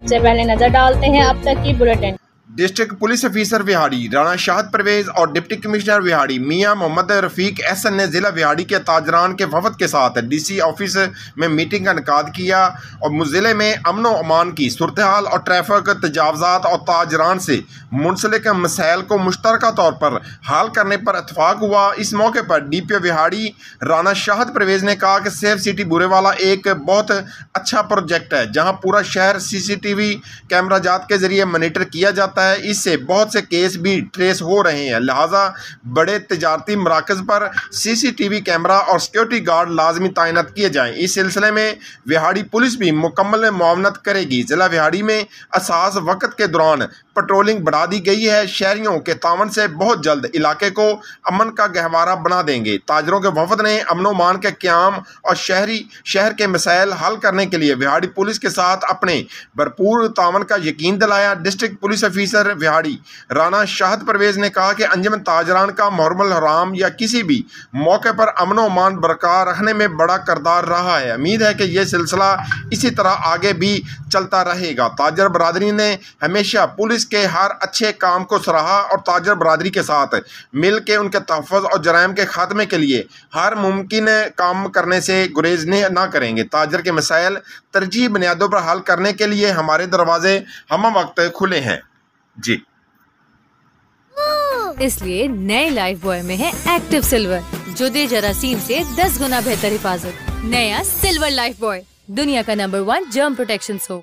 सबसे पहले नजर डालते हैं अब तक की bulletin. District police officer Vehari Rana Shahid Parvez और डिप्टी कमिश्नर विहाड़ी मियां मोहम्मद रफीक एहसन ने जिला विहाड़ी के ताजरान के वफद के साथ डीसी ऑफिस में मीटिंग का इनकाद किया और जिले में अमन व अमान की सूरत हाल और ट्रैफिक तजावजात और ताजरान से मुंसलिक मसाइल को मुश्तरका तौर पर हल करने पर इतफाक हुआ। इस मौके पर DPO विहाड़ी राणा शाहिद परवेज ने कहा कि सेफ सिटी बुरेवाला एक बहुत अच्छा प्रोजेक्ट है जहाँ पूरा शहर CCTV कैमरा जात के जरिए मॉनिटर किया जाता है। इससे बहुत से केस भी ट्रेस हो रहे हैं, लिहाजा बड़े तजारती मराकज़ पर CCTV कैमरा और सिक्योरिटी गार्ड लाजमी तैनात किए जाएं। इस सिलसिले में विहाड़ी पुलिस भी मुकम्मल मुआवनत करेगी। जिला विहाड़ी में असास वक्त के दौरान पेट्रोलिंग बढ़ा दी गई है। शहरियों के तावन से बहुत जल्द इलाके को अमन का गहवारा बना देंगे। ताजरों के वफद ने अमन मान के क़याम और शहर के मसाइल हल करने के लिए विहाड़ी पुलिस के साथ अपने भरपूर तावन का यकीन दिलाया। District police officer Vehari Rana Shahid Parvez ने कहा कि अंजुमन ताजरान का मुहर्रम हराम या किसी भी मौके पर अमन व अमान बरकरार रखने में बड़ा किरदार रहा है। उम्मीद है कि यह सिलसिला इसी तरह आगे भी चलता रहेगा। ताजर बरादरी ने हमेशा पुलिस के हर अच्छे काम को सराहा और ताजर बरादरी के साथ मिल के उनके तहफ़्फ़ुज़ और जराइम के खात्मे के लिए हर मुमकिन काम करने से गुरेज ना करेंगे। ताजर के मसाइल तरजीह बुनियादों पर हल करने के लिए हमारे दरवाजे हम वक्त खुले हैं जी। इसलिए नए लाइफ बॉय में है एक्टिव सिल्वर जो दे जरासीम से 10 गुना बेहतर हिफाजत। नया सिल्वर लाइफ बॉय, दुनिया का नंबर 1 जर्म प्रोटेक्शन सोप।